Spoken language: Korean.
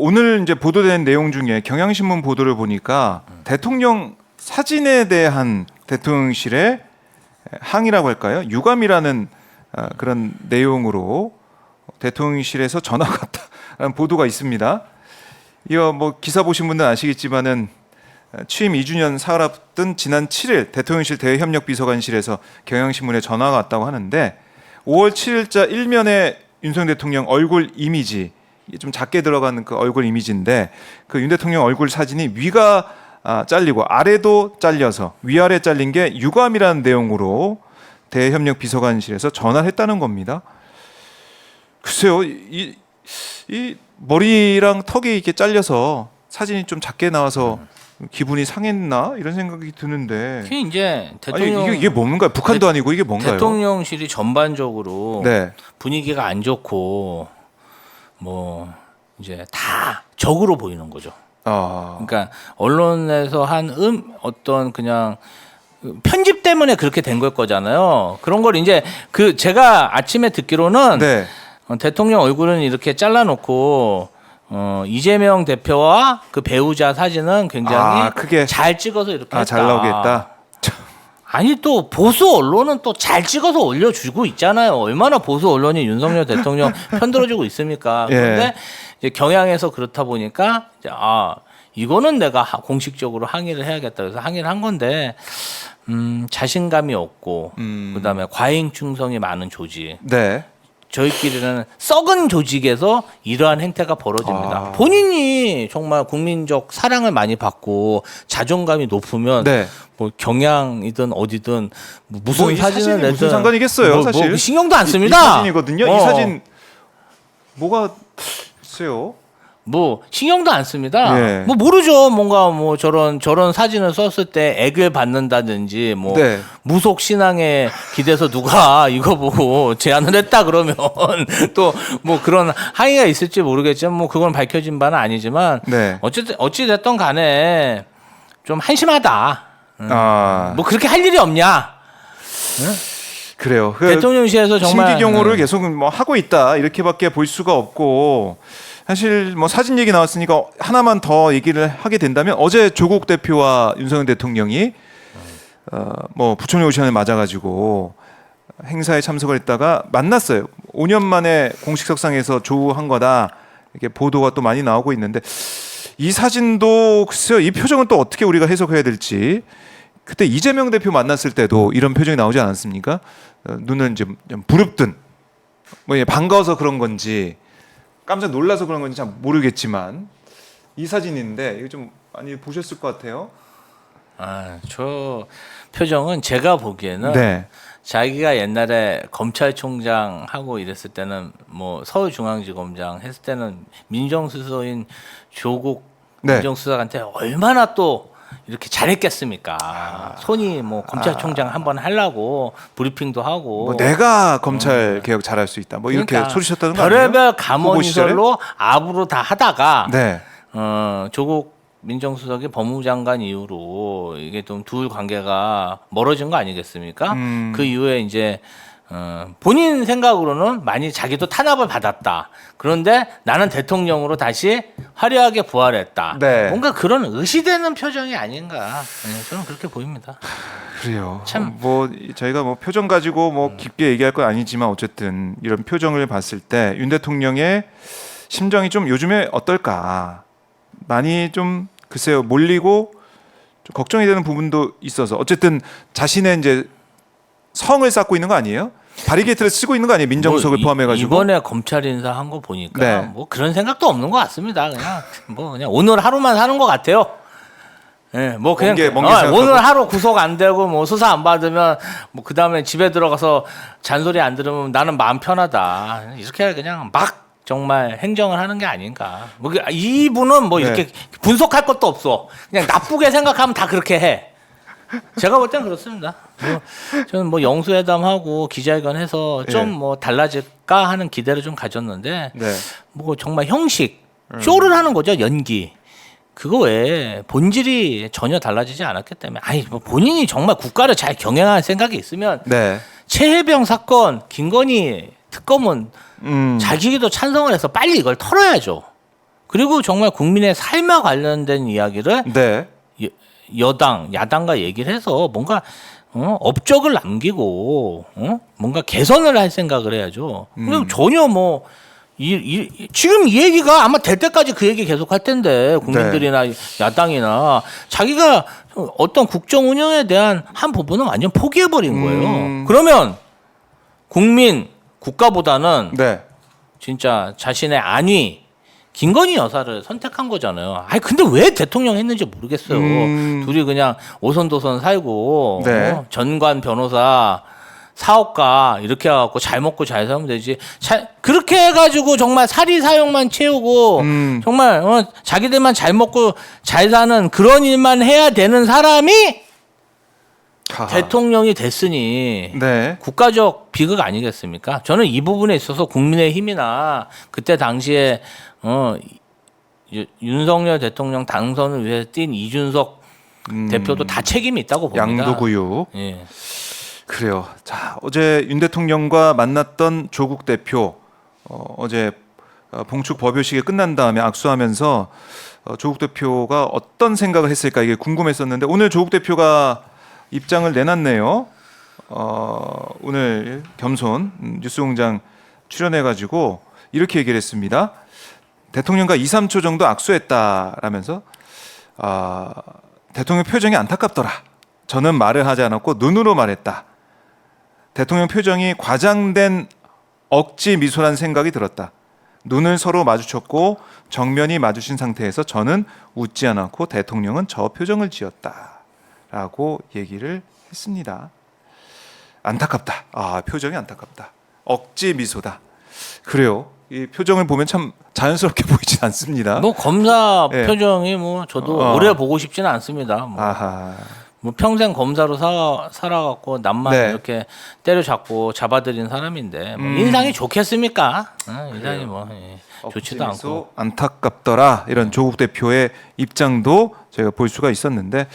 오늘 이제 보도된 내용 중에 경향신문 보도를 보니까 대통령 사진에 대한 대통령실의 항의라고 할까요? 유감이라는 그런 내용으로 대통령실에서 전화가 왔다는 보도가 있습니다. 이어 뭐 기사 보신 분들은 아시겠지만은 취임 2주년 사흘 앞둔 지난 7일 대통령실 대외협력비서관실에서 경향신문에 전화가 왔다고 하는데 5월 7일자 일면에 윤석열 대통령 얼굴 이미지, 이게 좀 작게 들어가는 그 얼굴 이미지인데 그 윤 대통령 얼굴 사진이 위가 잘리고 아래도 잘려서 위아래 잘린 게 유감이라는 내용으로 대외협력비서관실에서 전화를 했다는 겁니다. 글쎄요, 이 머리랑 턱이 이렇게 잘려서 사진이 좀 작게 나와서 기분이 상했나 이런 생각이 드는데. 이제 대통령 아니, 이게 뭔가요? 북한도 아니고 이게 뭔가요? 대통령실이 전반적으로 네. 분위기가 안 좋고 뭐 이제 다 적으로 보이는 거죠. 그러니까 언론에서 한 어떤 그냥 편집 때문에 그렇게 된 걸 거잖아요. 그런 걸 이제 그 제가 아침에 듣기로는 네. 대통령 얼굴은 이렇게 잘라놓고 이재명 대표와 그 배우자 사진은 굉장히 크게 잘 찍어서 이렇게 했다. 잘 나오겠다. 아니 또 보수 언론은 또 잘 찍어서 올려주고 있잖아요. 얼마나 보수 언론이 윤석열 대통령 편들어주고 있습니까? 그런데 이제 경향에서 그렇다 보니까 이제 이거는 내가 공식적으로 항의를 해야겠다. 그래서 항의를 한 건데 자신감이 없고 그다음에 과잉 충성이 많은 조직. 네. 저희끼리는 썩은 조직에서 이러한 행태가 벌어집니다. 본인이 정말 국민적 사랑을 많이 받고 자존감이 높으면 네. 뭐 경향이든 어디든 무슨 사진을 내든 무슨 상관이겠어요, 사실. 뭐 신경도 안 씁니다. 이 사진이거든요. 이 사진 뭐가 있어요? 뭐 신경도 안 씁니다. 예. 뭐 모르죠. 뭔가 뭐 저런 사진을 썼을 때 액을 받는다든지 뭐 네. 무속 신앙에 기대서 누가 이거 보고 제안을 했다 그러면 또 뭐 그런 항의가 있을지 모르겠지만 뭐 그건 밝혀진 바는 아니지만 네. 어찌 됐던 간에 좀 한심하다. 뭐 그렇게 할 일이 없냐? 그래요. 대통령실에서 정말 신기경호를 계속 뭐 하고 있다 이렇게밖에 볼 수가 없고. 사실 뭐 사진 얘기 나왔으니까 하나만 더 얘기를 하게 된다면 어제 조국 대표와 윤석열 대통령이 뭐 부총리 오션을 맞아가지고 행사에 참석을 했다가 만났어요. 5년 만에 공식석상에서 조우한 거다 이렇게 보도가 또 많이 나오고 있는데 이 사진도 글쎄요, 이 표정은 또 어떻게 우리가 해석해야 될지. 그때 이재명 대표 만났을 때도 이런 표정이 나오지 않았습니까? 눈은 이제 좀 부릅뜬 뭐 반가워서 그런 건지 깜짝 놀라서 그런 건지 잘 모르겠지만 이 사진인데 이거 좀 많이 보셨을 것 같아요. 저 표정은 제가 보기에는 네. 자기가 옛날에 검찰총장 하고 이랬을 때는 뭐 서울중앙지검장 했을 때는 민정수석인 조국 민정수석한테 얼마나 또 이렇게 잘했겠습니까? 손이 뭐 검찰총장 한번 하려고 브리핑도 하고 뭐 내가 검찰 개혁 잘할 수 있다. 뭐 이렇게 그러니까 소리셨다는 거 아니에요? 별의별 감언이설로 압으로 다 하다가 네. 조국 민정수석이 법무장관 이후로 이게 좀 둘 관계가 멀어진 거 아니겠습니까? 그 이후에 이제 본인 생각으로는 많이 자기도 탄압을 받았다. 그런데 나는 대통령으로 다시 화려하게 부활했다. 네. 뭔가 그런 의시되는 표정이 아닌가. 저는 그렇게 보입니다. 그래요. 참. 뭐 저희가 뭐 표정 가지고 뭐 깊게 얘기할 건 아니지만 어쨌든 이런 표정을 봤을 때 윤 대통령의 심정이 좀 요즘에 어떨까? 많이 좀 글쎄요, 몰리고 좀 걱정이 되는 부분도 있어서 어쨌든 자신의 이제 성을 쌓고 있는 거 아니에요? 바리게이트를 쓰고 있는 거 아니에요? 민정수석을 포함해가지고. 이번에 검찰 인사 한 거 보니까 네. 뭐 그런 생각도 없는 것 같습니다. 그냥 오늘 하루만 사는 것 같아요. 예, 뭐 그냥 오늘 하루 구속 안 되고 뭐 수사 안 받으면 뭐 그 다음에 집에 들어가서 잔소리 안 들으면 나는 마음 편하다. 이렇게 그냥 막 정말 행정을 하는 게 아닌가. 뭐 이분은 뭐 이렇게 분석할 것도 없어. 그냥 나쁘게 생각하면 다 그렇게 해. 제가 볼 땐 그렇습니다. 저는 뭐 영수회담하고 기자회견해서 좀 뭐 달라질까 하는 기대를 좀 가졌는데 뭐 정말 형식 쇼를 하는 거죠. 연기. 그거 외에 본질이 전혀 달라지지 않았기 때문에 뭐 본인이 정말 국가를 잘 경영할 생각이 있으면 최혜병 사건 김건희 특검은 자기도 찬성을 해서 빨리 이걸 털어야죠. 그리고 정말 국민의 삶과 관련된 이야기를 네. 여당, 야당과 얘기를 해서 뭔가 업적을 남기고 뭔가 개선을 할 생각을 해야죠. 그리고 전혀 뭐 지금 이 얘기가 아마 될 때까지 그 얘기 계속 할 텐데 국민들이나 야당이나 자기가 어떤 국정 운영에 대한 한 부분은 완전 포기해 버린 거예요. 그러면 국가보다는 네. 진짜 자신의 안위 김건희 여사를 선택한 거잖아요. 아니 근데 왜 대통령 했는지 모르겠어요. 둘이 그냥 오손도손 살고 네. 전관 변호사 사업가 이렇게 해갖고 잘 먹고 잘 살면 되지. 그렇게 해가지고 정말 사리 사욕만 채우고 정말 자기들만 잘 먹고 잘 사는 그런 일만 해야 되는 사람이 하하. 대통령이 됐으니 네. 국가적 비극 아니겠습니까? 저는 이 부분에 있어서 국민의힘이나 그때 당시에 윤석열 대통령 당선을 위해 뛴 이준석 대표도 다 책임이 있다고 봅니다. 양도구육. 예. 그래요. 자, 어제 윤 대통령과 만났던 조국 대표 어제 봉축 법요식이 끝난 다음에 악수하면서 조국 대표가 어떤 생각을 했을까 이게 궁금했었는데 오늘 조국 대표가 입장을 내놨네요. 오늘 겸손 뉴스공장 출연해가지고 이렇게 얘기를 했습니다. 대통령과 2, 3초 정도 악수했다라면서 대통령 표정이 안타깝더라. 저는 말을 하지 않았고 눈으로 말했다. 대통령 표정이 과장된 억지 미소란 생각이 들었다. 눈을 서로 마주쳤고 정면이 마주친 상태에서 저는 웃지 않았고 대통령은 저 표정을 지었다라고 얘기를 했습니다. 안타깝다. 표정이 안타깝다. 억지 미소다. 그래요. 이 표정을 보면 참 자연스럽게 보이진 않습니다. 뭐 검사 예. 표정이 뭐 저도 오래 보고 싶지는 않습니다. 뭐 평생 검사로 살아갖고 남만 네. 이렇게 때려잡고 잡아들인 사람인데 뭐 인상이 좋겠습니까? 인상이 뭐 좋지도 않고. 안타깝더라 이런 조국 대표의 입장도 저희가 볼 수가 있었는데